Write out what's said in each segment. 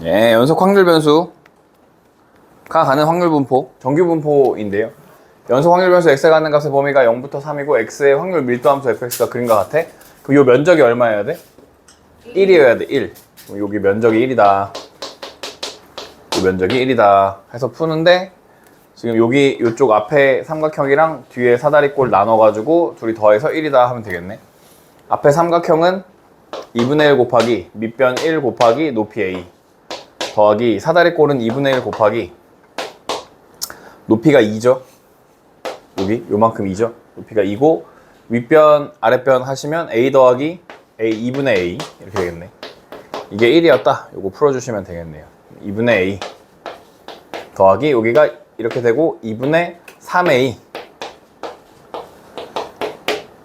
예, 연속 확률 변수가 가는 확률 분포, 정규 분포인데요. 연속 확률 변수 x에 가는 값의 범위가 0부터 3이고 x의 확률 밀도 함수 fx가 그림과 같아. 그럼 요 면적이 얼마여야 돼? 1이어야 돼, 1. 그럼 여기 면적이 1이다. 이 면적이 1이다. 해서 푸는데 지금 여기 요쪽 앞에 삼각형이랑 뒤에 사다리꼴 나눠가지고 둘이 더해서 1이다 하면 되겠네. 앞에 삼각형은 2분의 1 곱하기 밑변 1 곱하기 높이 a 더하기 사다리꼴은 2분의 1 곱하기 높이가 2죠. 여기 요만큼 2죠. 높이가 2고 윗변 아랫변 하시면 a 더하기 a 2분의 a 이렇게 되겠네. 이게 1이었다. 요거 풀어주시면 되겠네요. 2분의 a 더하기 여기가 이렇게 되고 2분의 3a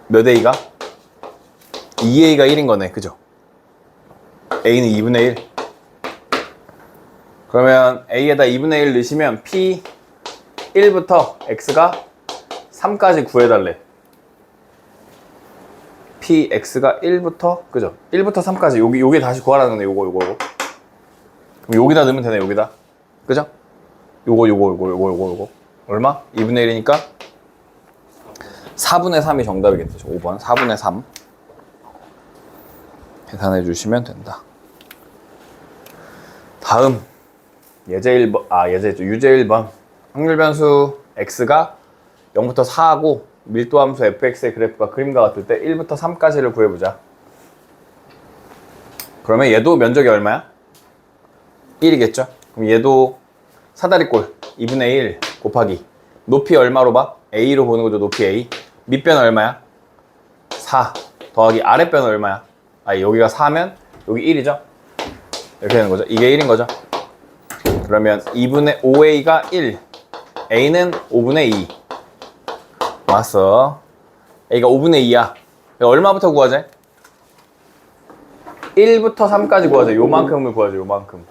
몇 a가? 2a가 1인 거네. 그죠? a는 2분의 1. 그러면 a에다 2분의 1 넣으시면 p 1부터 x가 3까지 구해달래. p x가 1부터 그죠? 1부터 3까지 여기 다시 구하라는 거네. 요거 그럼 여기다 넣으면 되네. 여기다 그죠? 요거 얼마? 2분의 1이니까 4분의 3이 정답이겠죠. 5번 4분의 3 계산해 주시면 된다. 다음 예제 1번 유제 1번 확률 변수 x가 0부터 4하고 밀도 함수 fx의 그래프가 그림과 같을 때 1부터 3까지를 구해보자. 그러면 얘도 면적이 얼마야? 1이겠죠? 그럼 얘도 사다리꼴 2분의 1 곱하기 높이 얼마로 봐? a로 보는 거죠. 높이 a 밑변 얼마야? 4 더하기 아랫변 얼마야? 여기가 4면 여기 1이죠? 이렇게 되는 거죠. 이게 1인 거죠. 그러면 2분의 5a가 1 a는 5분의 2 왔어. a가 5분의 2야. 얼마부터 구하자? 1부터 3까지 구하자. 요만큼을 구하자. 요만큼.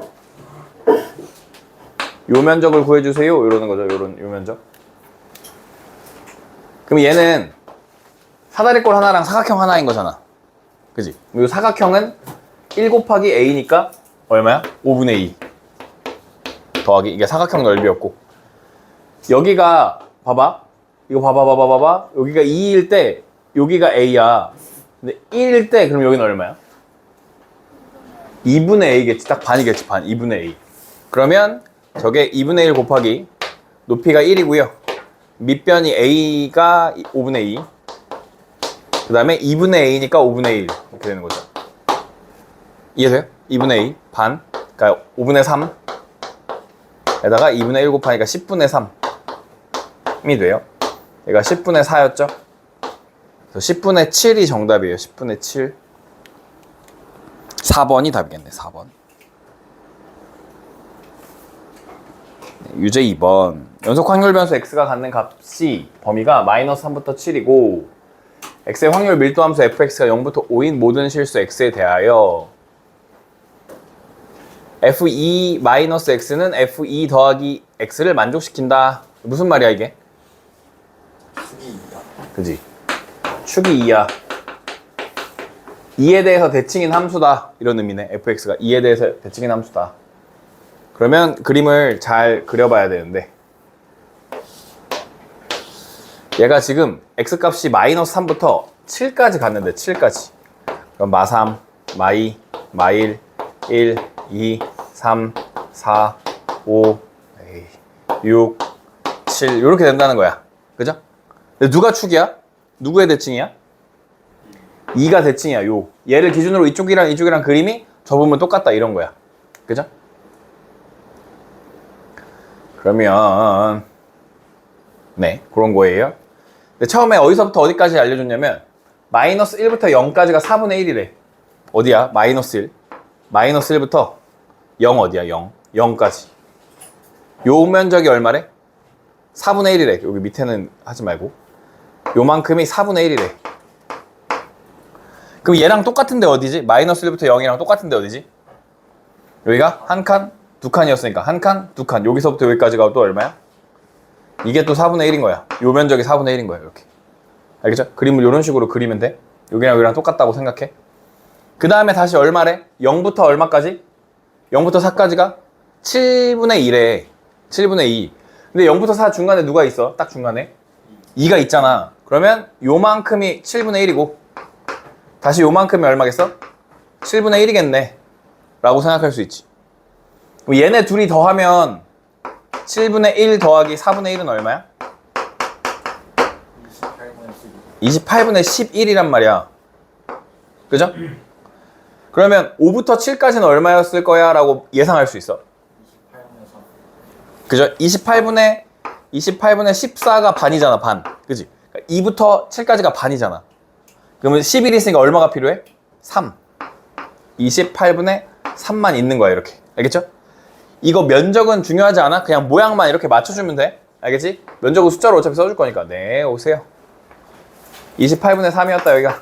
요 면적을 구해주세요. 이러는 거죠. 요 면적. 그럼 얘는 사다리꼴 하나랑 사각형 하나인 거잖아. 그지? 이 사각형은 1 곱하기 a니까 얼마야? 5분의 2 더하기 이게 사각형 넓이였고 여기가 봐봐. 이거 봐봐. 여기가 2일 때 여기가 a야. 근데 1일 때 그럼 여기는 얼마야? 2분의 a겠지. 딱 반이겠지. 반. 2분의 a. 그러면 저게 2분의 1 곱하기 높이가 1이고요. 밑변이 a가 5분의 2. 그 다음에 2분의 a니까 5분의 1 이렇게 되는 거죠. 이해돼요? 2분의 2 반. 그러니까 5분의 3 에다가 2분의 1 곱하니까 10분의 3이 돼요. 얘가 10분의 4였죠? 그래서 10분의 7이 정답이에요. 10분의 7. 4번이 답이겠네. 4번. 유제 2번. 연속 확률 변수 x가 갖는 값이 범위가 마이너스 3부터 7이고 x의 확률 밀도 함수 fx가 0부터 5인 모든 실수 x에 대하여 f2-x는 f2 더하기 x를 만족시킨다. 무슨 말이야 이게? 축이 2다. 그지? 축이 2야. 2에 대해서 대칭인 함수다. 이런 의미네. fx가 2에 대해서 대칭인 함수다. 그러면 그림을 잘 그려봐야 되는데 얘가 지금 x값이 마이너스 3부터 7까지 갔는데 7까지 그럼 마3, 마2, 마1, 1, 2, 3, 4, 5, 6, 7 이렇게 된다는 거야. 그죠? 근데 누가 축이야? 누구의 대칭이야? 2가 대칭이야. 얘를 기준으로 이쪽이랑 그림이 접으면 똑같다 이런 거야. 그죠? 그러면 네 그런 거예요. 근데 처음에 어디서부터 어디까지 알려줬냐면 마이너스 1부터 0까지가 4분의 1이래. 어디야? 마이너스 1. 마이너스 1부터 0 어디야? 0. 0까지. 요 면적이 얼마래? 4분의 1이래. 여기 밑에는 하지 말고. 요만큼이 4분의 1이래. 그럼 얘랑 똑같은데 어디지? 마이너스 1부터 0이랑 똑같은데 어디지? 여기가 한 칸, 두 칸이었으니까 한 칸, 두 칸. 여기서부터 여기까지가 또 얼마야? 이게 또 4분의 1인 거야. 요 면적이 4분의 1인 거야. 이렇게. 알겠죠? 그림을 이런 식으로 그리면 돼. 여기랑 여기랑 똑같다고 생각해. 그 다음에 다시 얼마래? 0부터 얼마까지? 0부터 4까지가 7분의 1에 7분의 2. 근데 0부터 4 중간에 누가 있어? 딱 중간에 2가 있잖아. 그러면 요만큼이 7분의 1이고 다시 요만큼이 얼마겠어? 7분의 1이겠네 라고 생각할 수 있지. 그럼 얘네 둘이 더하면 7분의 1 더하기 4분의 1은 얼마야? 28분의 11이란 말이야. 그죠? 그러면 5부터 7까지는 얼마였을 거야? 라고 예상할 수 있어. 28분의 3. 그죠? 28분의 14가 반이잖아, 반. 그지? 2부터 7까지가 반이잖아. 그러면 11이 있으니까 얼마가 필요해? 3. 28분의 3만 있는 거야, 이렇게. 알겠죠? 이거 면적은 중요하지 않아? 그냥 모양만 이렇게 맞춰주면 돼. 알겠지? 면적은 숫자로 어차피 써줄 거니까. 네, 오세요. 28분의 3이었다, 여기가.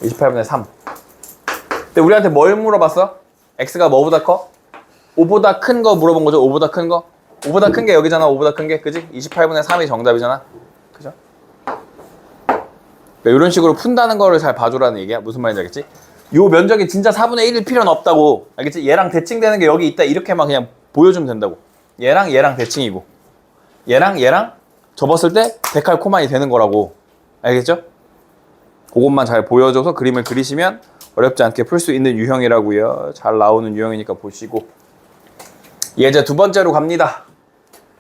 28분의 3. 근데 우리한테 뭘 물어봤어? x가 뭐보다 커? 5보다 큰 거 물어본 거죠? 5보다 큰 거? 5보다 큰 게 여기잖아, 5보다 큰 게. 그지? 28분의 3이 정답이잖아. 그죠? 그러니까 이런 식으로 푼다는 거를 잘 봐주라는 얘기야. 무슨 말인지 알겠지? 요 면적이 진짜 4분의 1일 필요는 없다고. 알겠지? 얘랑 대칭되는 게 여기 있다. 이렇게만 그냥 보여주면 된다고. 얘랑 대칭이고. 얘랑 접었을 때 데칼코만이 되는 거라고. 알겠죠? 그것만 잘 보여줘서 그림을 그리시면 어렵지 않게 풀 수 있는 유형이라고요. 잘 나오는 유형이니까 보시고. 예제 두 번째로 갑니다.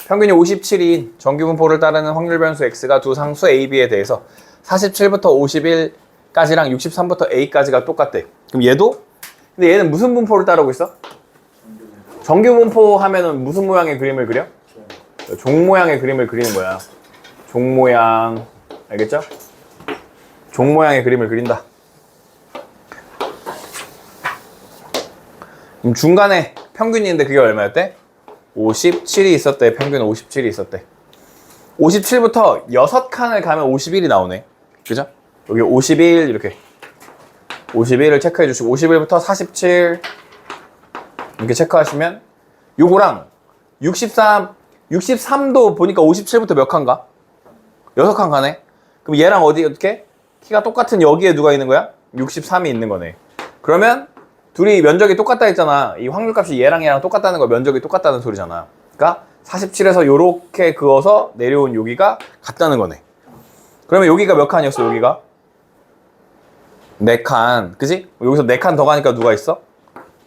평균이 57인 정규분포를 따르는 확률 변수 x가 두 상수 a, b에 대해서 47부터 51까지랑 63부터 a까지가 똑같대. 그럼 얘도? 근데 얘는 무슨 분포를 따르고 있어? 정규분포 하면은 무슨 모양의 그림을 그려? 종 모양의 그림을 그리는 거야. 종 모양. 알겠죠? 종 모양의 그림을 그린다. 그럼 중간에 평균이 있는데 그게 얼마였대? 57이 있었대. 평균 57이 있었대. 57부터 6칸을 가면 51이 나오네. 그죠? 여기 51 이렇게 51을 체크해 주시고 51부터 47 이렇게 체크하시면 요거랑 63도 보니까 57부터 몇 칸가? 6칸 가네. 그럼 얘랑 어떻게? 키가 똑같은 여기에 누가 있는 거야? 63이 있는 거네. 그러면 둘이 면적이 똑같다 했잖아. 이 확률값이 얘랑 똑같다는 거 면적이 똑같다는 소리잖아. 그러니까 47에서 요렇게 그어서 내려온 여기가 같다는 거네. 그러면 여기가 몇 칸이었어? 여기가 4칸. 그지? 여기서 4칸 더 가니까 누가 있어?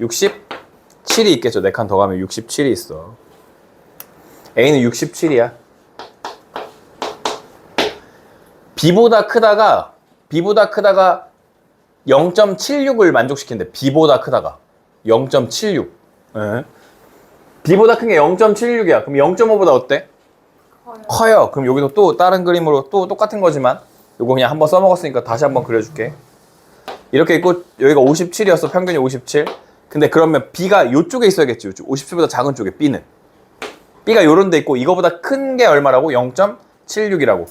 67이 있겠죠. 4칸 더 가면 67이 있어. A는 67이야. B보다 크다가 0.76을 만족시킨대. B보다 크다가 0.76. 네. B보다 큰 게 0.76이야. 그럼 0.5보다 어때? 커요. 그럼 여기도 또 다른 그림으로 또 똑같은 거지만 요거 그냥 한번 써먹었으니까 다시 한번 그려줄게. 이렇게 있고 여기가 57이었어. 평균이 57. 근데 그러면 B가 요쪽에 있어야겠지. 요쪽 57보다 작은 쪽에 B는. B가 요런 데 있고 이거보다 큰 게 얼마라고? 0.76이라고.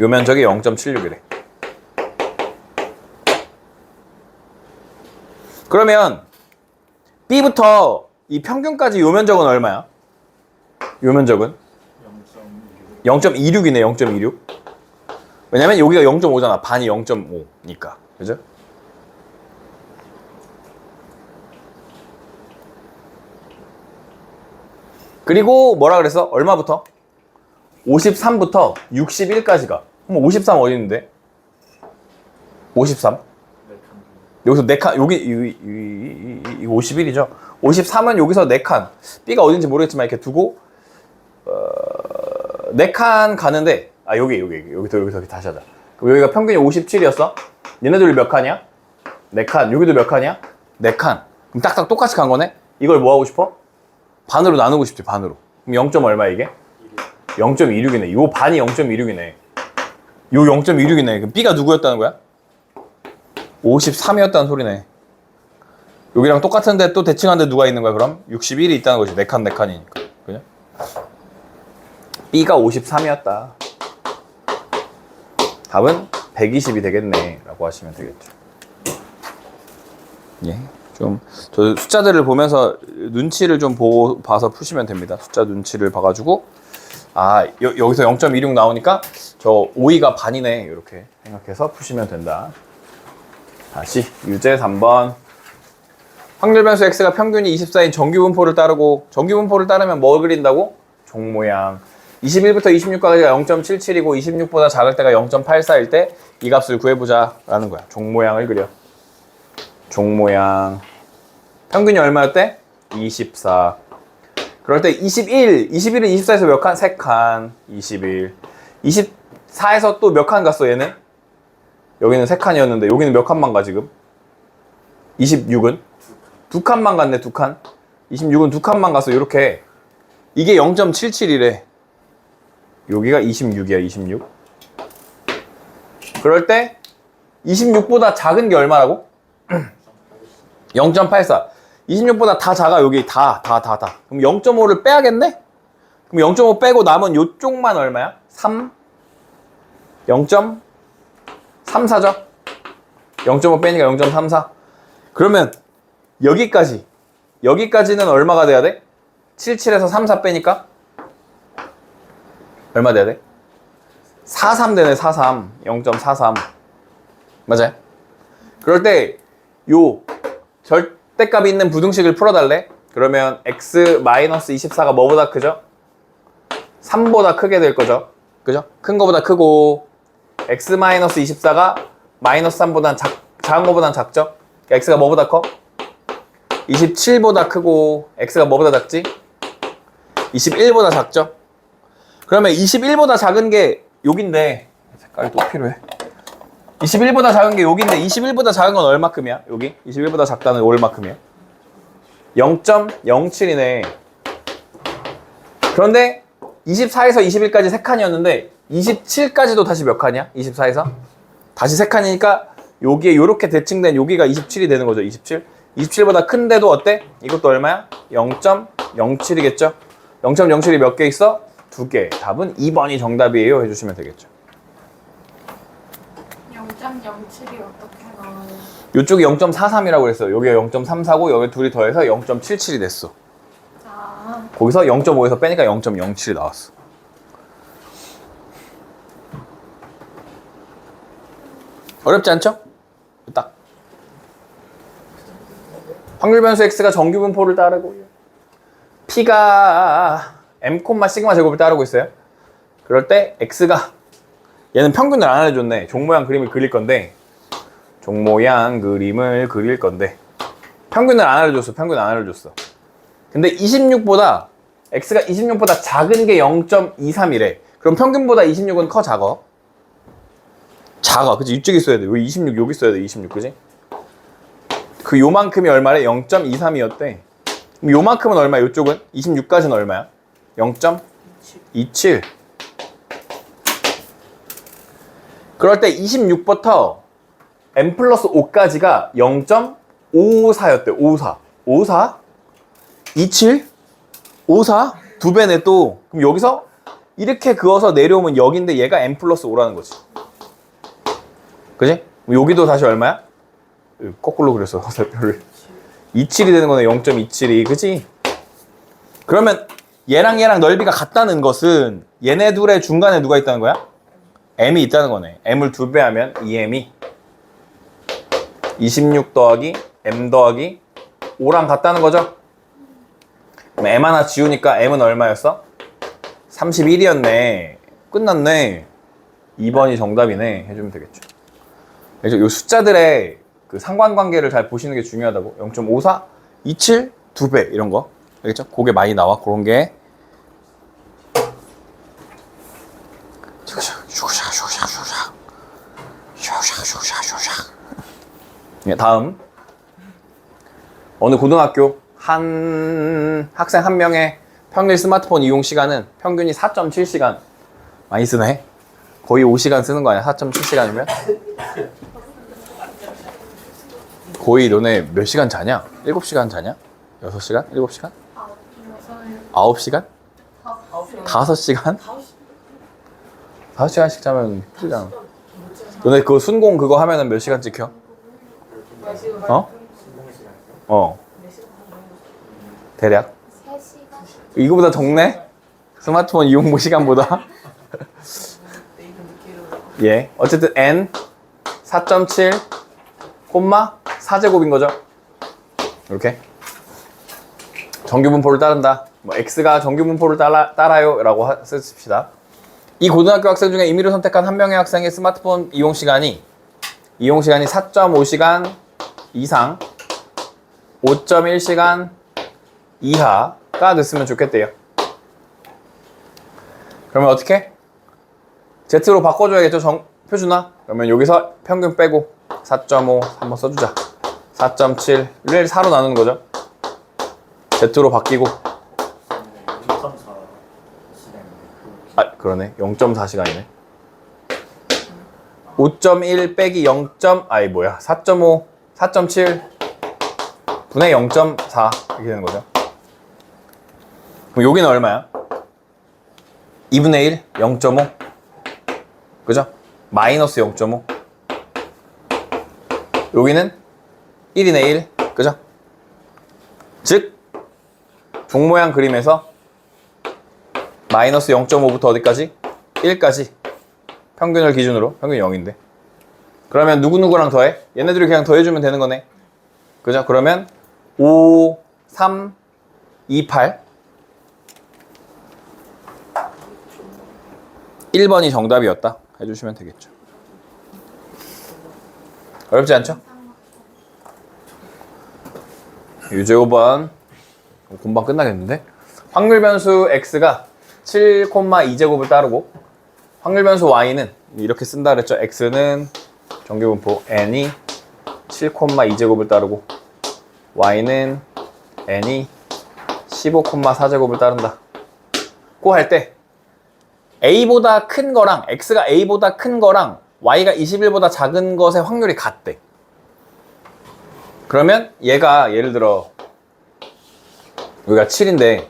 요 면적이 0.76이래. 그러면 B부터 이 평균까지 요 면적은 얼마야? 요 면적은? 0.26이네. 0.26. 왜냐면 여기가 0.5잖아. 반이 0.5니까. 그죠? 그리고 뭐라 그랬어? 얼마부터? 53부터 61까지가. 그럼 53 어디 있는데? 53. 여기서 4칸, 여기 51이죠. 53은 여기서 4칸. B가 어딘지 모르겠지만 이렇게 두고 4칸 가는데 여기서 다시 하자. 그럼 여기가 평균이 57이었어. 얘네들이 몇 칸이야? 4칸. 여기도 몇 칸이야? 4칸. 그럼 딱딱 똑같이 간 거네? 이걸 뭐 하고 싶어? 반으로 나누고 싶지, 반으로. 그럼 0. 얼마 이게? 0.26이네. 요 반이 0.26이네. 요 0.26이네. 그럼 B가 누구였다는 거야? 53이었다는 소리네. 여기랑 똑같은데 또 대칭한데 누가 있는 거야, 그럼? 61이 있다는 거지. 4칸이니까. 그죠? B가 53이었다. 답은 120이 되겠네. 라고 하시면 되겠죠. 예. 저 숫자들을 보면서 눈치를 좀 봐서 푸시면 됩니다. 숫자 눈치를 봐가지고, 여기서 0.26 나오니까 저 5위가 반이네. 이렇게 생각해서 푸시면 된다. 다시, 유제 3번. 확률 변수 x가 평균이 24인 정규 분포를 따르고 정규 분포를 따르면 뭘 그린다고? 종 모양. 21부터 26까지가 0.77이고 26보다 작을 때가 0.84일 때 이 값을 구해보자 라는 거야. 종 모양을 그려. 종 모양. 평균이 얼마였대? 24. 그럴 때 21. 21은 24에서 몇 칸? 3칸. 21. 24에서 또 몇 칸 갔어 얘는? 여기는 3칸이었는데 여기는 몇 칸만 가 지금? 26은? 2칸만 갔네 2칸. 26은 2칸만 갔어 이렇게. 이게 0.77이래. 여기가 26이야 26. 그럴 때 26보다 작은 게 얼마라고? 0.84. 26보다 다 작아 여기 다. 그럼 0.5를 빼야겠네? 그럼 0.5 빼고 남은 요쪽만 얼마야? 3? 0.34죠? 0.5 빼니까 0.34. 그러면 여기까지는 얼마가 돼야 돼? 77에서 34 빼니까 얼마 돼야 돼? 43 되네 43. 0.43. 맞아요? 그럴 때 요 절대값이 있는 부등식을 풀어달래? 그러면 x-24가 뭐보다 크죠? 3보다 크게 될 거죠. 그죠? 큰 거보다 크고 x-24가 마이너스 3보단 작은 거보단 작죠? 그러니까 x가 뭐보다 커? 27보다 크고 x가 뭐보다 작지? 21보다 작죠? 그러면 21보다 작은 게 여긴데 색깔이 또 필요해. 21보다 작은 게 여긴데 21보다 작은 건 얼마큼이야? 여기? 21보다 작다는 얼마큼이야? 0.07이네. 그런데 24에서 21까지 3칸이었는데 27까지도 다시 몇 칸이야? 24에서? 다시 3칸이니까 여기에 요렇게 대칭된 여기가 27이 되는 거죠. 27. 27보다 큰데도 어때? 이것도 얼마야? 0.07이겠죠? 0.07이 몇 개 있어? 2개. 답은 2번이 정답이에요 해주시면 되겠죠. 0.07이 어떻게 나와요? 이쪽이 0.43이라고 그랬어요. 여기가 0.34고 여기 둘이 더해서 0.77이 됐어. 자, 거기서 0.5에서 빼니까 0.07이 나왔어. 어렵지 않죠? 딱. 확률 변수 x가 정규 분포를 따르고 p가 m, 시그마 제곱을 따르고 있어요. 그럴 때 x가 얘는 평균을 안 알려줬네. 종 모양 그림을 그릴 건데 평균을 안 알려줬어. 근데 26보다 x가 26보다 작은 게 0.23이래. 그럼 평균보다 26은 커 작아? 작아. 그치? 이쪽에 있어야 돼. 왜 26 여기 있어야 돼? 26 그치? 그 요만큼이 얼마래? 0.23이었대. 그럼 요만큼은 얼마야? 요쪽은? 26까지는 얼마야? 0.27. 그럴 때 26부터 m 플러스 5까지가 0.54였대. 54. 54? 27? 54? 두 배네 또. 그럼 여기서 이렇게 그어서 내려오면 여기인데 얘가 m 플러스 5라는 거지. 그지? 여기도 다시 얼마야? 거꾸로 그렸어. 화살표를. 27이 되는 거네. 0.27이. 그지? 그러면 얘랑 넓이가 같다는 것은 얘네 둘의 중간에 누가 있다는 거야? m이 있다는 거네. m을 2배 하면 2m이 26 더하기 m 더하기 5랑 같다는 거죠? 그럼 m 하나 지우니까 m은 얼마였어? 31이었네. 끝났네. 2번이 정답이네. 해주면 되겠죠. 그래서 이 숫자들의 그 상관관계를 잘 보시는 게 중요하다고. 0.54, 27, 2배 이런 거. 알겠죠? 그게 많이 나와. 그런 게. 다음. 어느 고등학교 한 학생 한 명의 평일 스마트폰 이용 시간은 평균이 4.7시간. 많이 쓰네. 거의 5시간 쓰는 거 아니야? 4.7시간이면? 거의 너네 몇 시간 자냐? 7시간 자냐? 6시간? 7시간? 9시간? 5시간? 5시간씩 자면 힘들잖아. 너네 그거 순공 그거 하면은 몇 시간 찍혀? 어? 대략? 3시간? 이거보다 적네? 스마트폰 이용 시간보다? 예. 어쨌든 n 4.7 콤마 4제곱인 거죠. 이렇게 정규분포를 따른다. 뭐 x가 정규분포를 따라요 라고 쓰십시다. 이 고등학교 학생 중에 임의로 선택한 한 명의 학생의 스마트폰 이용 시간이 4.5시간 이상 5.1시간 이하가 됐으면 좋겠대요. 그러면 어떻게? Z로 바꿔줘야겠죠, 표준화? 그러면 여기서 평균 빼고 4.5 한번 써주자. 4.7를 4로 나누는 거죠. Z로 바뀌고. 0.4 시간인데 아, 그러네. 0.4시간이네. 5.1 빼기 0. 아니, 뭐야. 4.5, 4.7 분의 0.4 이렇게 되는 거죠. 그럼 여기는 얼마야? 2분의 1, 0.5. 그죠? 마이너스 0.5. 여기는 1인의 1. 그죠? 즉, 종 모양 그림에서 마이너스 0.5부터 어디까지? 1까지. 평균을 기준으로. 평균이 0인데. 그러면 누구누구랑 더해? 얘네들이 그냥 더해주면 되는 거네. 그죠? 그러면 5, 3, 2, 8. 1번이 정답이었다 해주시면 되겠죠. 어렵지 않죠? 유제 5번 금방 끝나겠는데? 확률 변수 x가 7,2제곱을 따르고 확률 변수 y는 이렇게 쓴다 그랬죠. x는 정규분포 n이 7,2제곱을 따르고 y는 n이 15,4제곱을 따른다. 고 할 때 a보다 큰 거랑 x가 a보다 큰 거랑 y가 21보다 작은 것의 확률이 같대. 그러면 얘가 예를 들어 여기가 7인데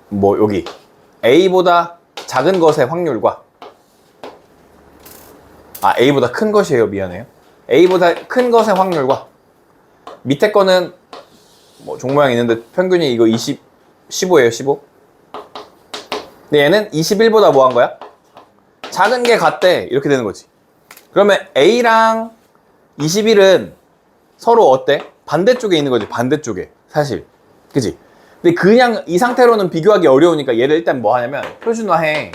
뭐 여기 a보다 작은 것의 확률과 a보다 큰 것이에요. 미안해요. a보다 큰 것의 확률과 밑에 거는 뭐 종 모양이 있는데 평균이 이거 15예요. 15. 근데 얘는 21보다 뭐 한 거야? 작은 게 같대. 이렇게 되는 거지. 그러면 A랑 21은 서로 어때? 반대쪽에 있는 거지. 반대쪽에. 사실. 그치? 근데 그냥 이 상태로는 비교하기 어려우니까 얘를 일단 뭐 하냐면 표준화해.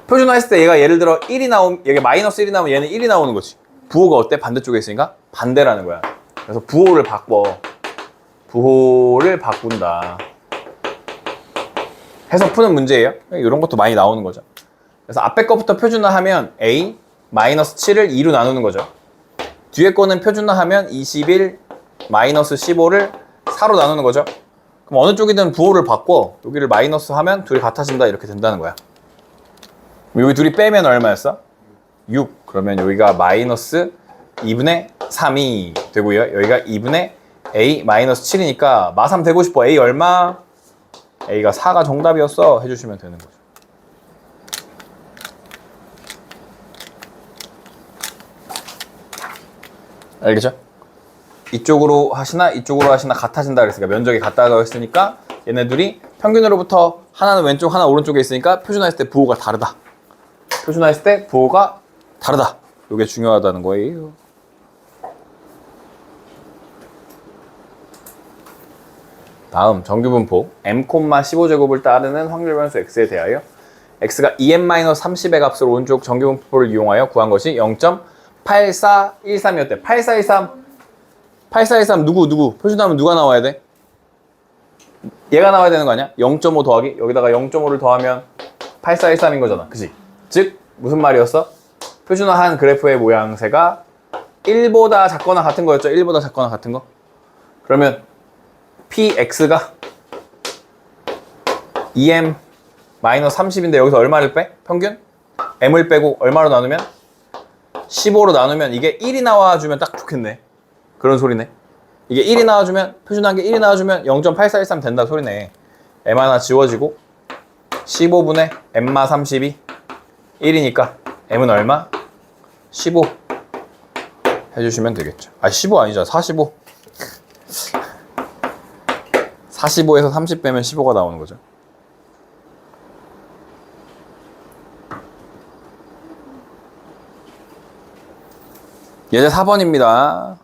표준화했을 때 얘가 예를 들어 1이 나오면, 얘가 마이너스 1이 나오면 얘는 1이 나오는 거지. 부호가 어때? 반대쪽에 있으니까 반대라는 거야. 그래서 부호를 바꿔. 부호를 바꾼다. 해서 푸는 문제예요. 이런 것도 많이 나오는 거죠. 그래서 앞에 거부터 표준화하면 a 마이너스 7을 2로 나누는 거죠. 뒤에 거는 표준화하면 21 마이너스 15를 4로 나누는 거죠. 그럼 어느 쪽이든 부호를 바꿔 여기를 마이너스 하면 둘이 같아진다 이렇게 된다는 거야. 여기 둘이 빼면 얼마였어? 6. 그러면 여기가 마이너스 2분의 3이 되고요. 여기가 2분의 a 마이너스 7이니까 마3 되고 싶어. a 얼마? A가 4가 정답이었어 해주시면 되는 거죠. 알겠죠? 이쪽으로 하시나 이쪽으로 하시나 같아진다 그랬으니까 면적이 같다고 했으니까 얘네들이 평균으로부터 하나는 왼쪽 하나 오른쪽에 있으니까 표준화했을 때 부호가 다르다. 표준화했을 때 부호가 다르다. 이게 중요하다는 거예요. 다음 정규분포 m,15제곱을 따르는 확률 변수 x에 대하여 x가 2m-30의 값을 오른쪽 정규분포를 이용하여 구한 것이 0.8413이었대. 8413 누구 표준하면 누가 나와야 돼? 얘가 나와야 되는 거 아니야? 0.5 더하기 여기다가 0.5를 더하면 8413인 거잖아. 그치? 즉 무슨 말이었어? 표준화한 그래프의 모양새가 1보다 작거나 같은 거였죠. 1보다 작거나 같은 거. 그러면 px가 2m-30인데 여기서 얼마를 빼? 평균? m을 빼고 얼마로 나누면? 15로 나누면 이게 1이 나와주면 딱 좋겠네. 그런 소리네. 이게 1이 나와주면 표준한 게 1이 나와주면 0.8413 된다 소리네. m 하나 지워지고 15분의 m-32 1이니까 m은 얼마? 15 해주시면 되겠죠. 15 아니죠. 45 45에서 30 빼면 15가 나오는 거죠. 예제 4번입니다.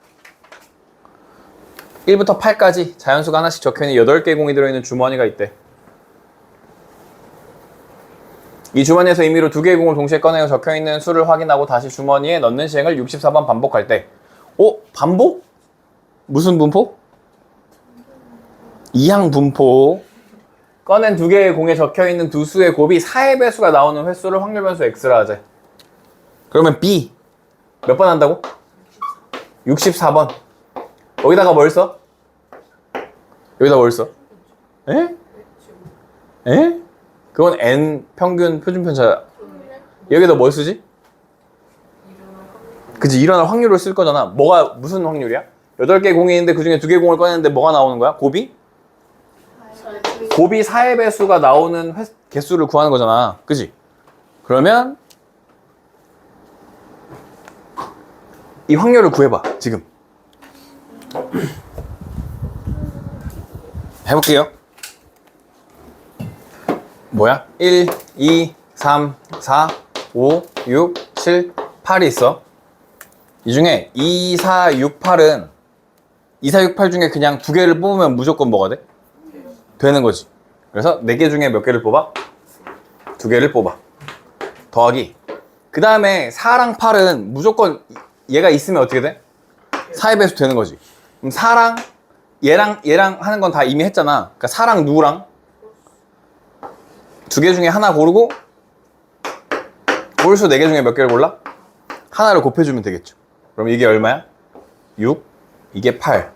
1부터 8까지 자연수가 하나씩 적혀있는 8개의 공이 들어있는 주머니가 있대. 이 주머니에서 임의로 2개의 공을 동시에 꺼내어 적혀있는 수를 확인하고 다시 주머니에 넣는 시행을 64번 반복할 때 반복? 무슨 분포? 이항 분포. 꺼낸 2개의 공에 적혀있는 두 수의 곱이 4의 배수가 나오는 횟수를 확률 변수 x라 하재. 그러면 B 몇 번 한다고? 64번. 여기다가 뭘 써? 여기다 뭘 써? 에? 에? 그건 n 평균 표준편차. 여기다 뭘 쓰지? 그치, 일어날 확률을 쓸 거잖아. 무슨 확률이야? 8개 공이 있는데 그 중에 2개 공을 꺼냈는데 뭐가 나오는 거야? 곱이 4의 배수가 나오는 개수를 구하는 거잖아. 그치? 그러면 이 확률을 구해봐, 지금. 해볼게요. 뭐야? 1, 2, 3, 4, 5, 6, 7, 8이 있어. 이 중에 2, 4, 6, 8은 2, 4, 6, 8 중에 그냥 2개를 뽑으면 무조건 뭐가 돼? 되는 거지. 그래서 4개 중에 몇 개를 뽑아? 2개를 뽑아. 더하기. 그 다음에 4랑 8은 무조건 얘가 있으면 어떻게 돼? 4의 배수 되는 거지. 그럼 4랑 얘랑 하는 건 다 이미 했잖아. 그러니까 4랑 누구랑? 2개 중에 하나 고르고 홀수 4개 중에 몇 개를 골라? 하나를 곱해주면 되겠죠. 그럼 이게 얼마야? 6, 이게 8.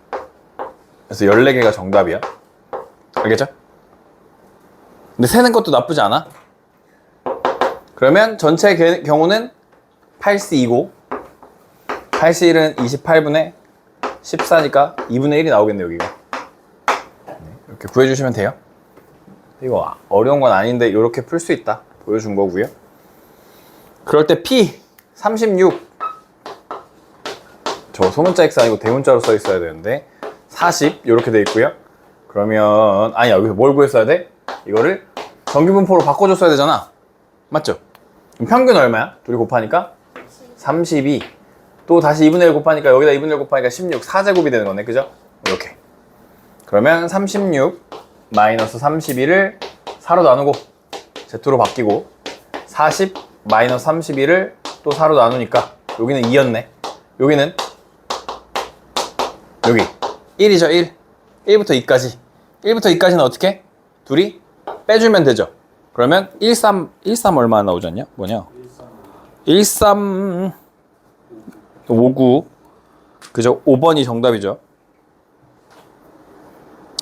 그래서 14개가 정답이야. 알겠죠? 근데 세는 것도 나쁘지 않아. 그러면 전체 경우는 8C2고 8C1은 28분의 14니까 2분의 1이 나오겠네, 여기가. 이렇게 구해주시면 돼요. 이거 어려운 건 아닌데 이렇게 풀 수 있다 보여준 거고요. 그럴 때 P 36, 저 소문자 X 아니고 대문자로 써 있어야 되는데 40 이렇게 돼 있고요. 그러면 아니야, 여기서 뭘 구했어야 돼? 이거를 정규분포로 바꿔줬어야 되잖아. 맞죠? 그럼 평균 얼마야? 둘이 곱하니까 32. 또 다시 2분의 1 곱하니까 여기다 2분의 1 곱하니까 16, 4제곱이 되는 거네, 그죠? 이렇게. 그러면 36 마이너스 32를 4로 나누고 Z로 바뀌고 40 마이너스 32를 또 4로 나누니까 여기는 2였네. 여기는 여기 1이죠, 1. 1부터 2까지. 1부터 2까지는 어떻게? 둘이 빼주면 되죠. 그러면 13 얼마 나오지 않냐? 뭐냐? 13 59. 그죠? 5번이 정답이죠.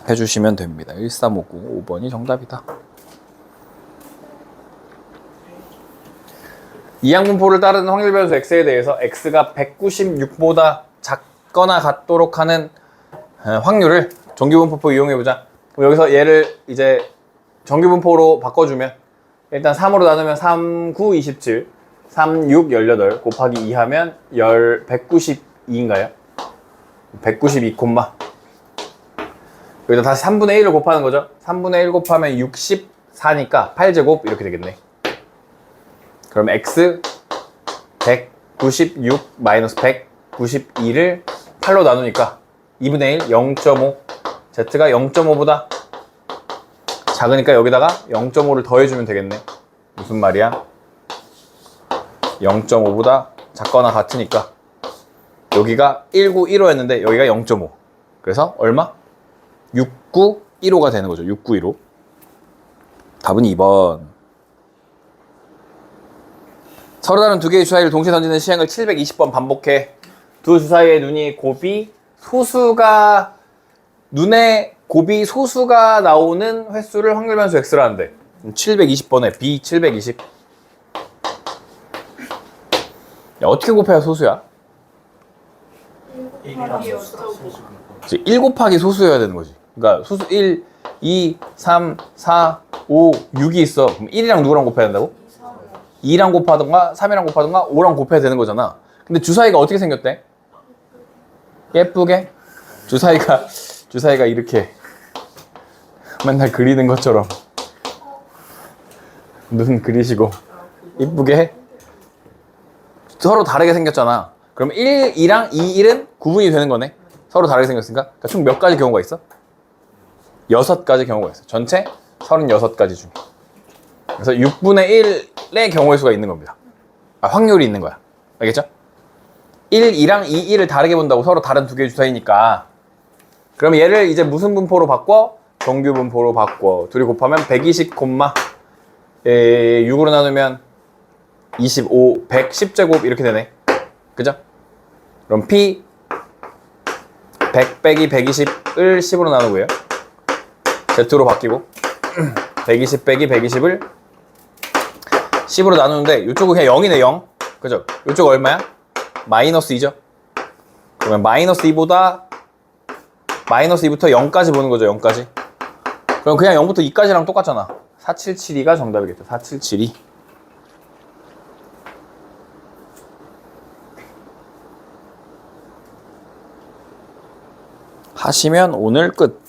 해주시면 됩니다. 1359 5번이 정답이다. 이항분포를 따르는 확률 변수 x에 대해서 x가 196보다 작거나 같도록 하는 확률을 정규분포 이용해보자. 그럼 여기서 얘를 이제 정규분포로 바꿔주면 일단 3으로 나누면 3, 9, 27 3, 6, 18 곱하기 2 하면 192인가요? 192 콤마 여기다 다시 3분의 1을 곱하는 거죠. 3분의 1 곱하면 64니까 8제곱 이렇게 되겠네. 그럼 x 196 마이너스 192를 8로 나누니까 2분의 1 0.5 z가 0.5보다 작으니까 여기다가 0.5를 더해주면 되겠네. 무슨 말이야? 0.5보다 작거나 같으니까 여기가 1915였는데 여기가 0.5 그래서 얼마? 6915가 되는 거죠. 6915 답은 2번. 서로 다른 두 개의 주사위를 동시에 던지는 시행을 720번 반복해. 두 주사위의 눈이 곱이 소수가 나오는 횟수를 확률 변수 x라는데 720번에 B 720. 야, 어떻게 곱해야 소수야? 1 곱하기 소수여야 되는 거지. 그러니까 소수 1, 2, 3, 4, 5, 6이 있어. 그럼 1이랑 누구랑 곱해야 된다고? 2랑 곱하던가 3이랑 곱하던가 5랑 곱해야 되는 거잖아. 근데 주사위가 어떻게 생겼대? 예쁘게? 주사위가 이렇게 맨날 그리는 것처럼 눈 그리시고 이쁘게 해? 서로 다르게 생겼잖아. 그럼 1, 2랑 2, 1은 구분이 되는 거네. 서로 다르게 생겼으니까. 그러니까 총 몇 가지 경우가 있어? 6가지 경우가 있어. 전체 36가지 중에. 그래서 6분의 1의 경우의 수가 있는 겁니다. 아, 확률이 있는 거야. 알겠죠? 1, 2랑 2, 1을 다르게 본다고 서로 다른 두 개의 주사위니까. 그럼 얘를 이제 무슨 분포로 바꿔? 정규 분포로 바꿔. 둘이 곱하면 120, 6으로 나누면 25, 110제곱 이렇게 되네. 그죠? 그럼 P 100 빼기 120을 10으로 나누고요. Z로 바뀌고 120 빼기 120을 10으로 나누는데 이쪽은 그냥 0이네 0. 그죠? 이쪽 얼마야? 마이너스 2죠? 그러면 마이너스 2보다 마이너스 2부터 0까지 보는 거죠. 0까지. 그럼 그냥 0부터 2까지랑 똑같잖아. 4772가 정답이겠죠. 4772. 하시면 오늘 끝.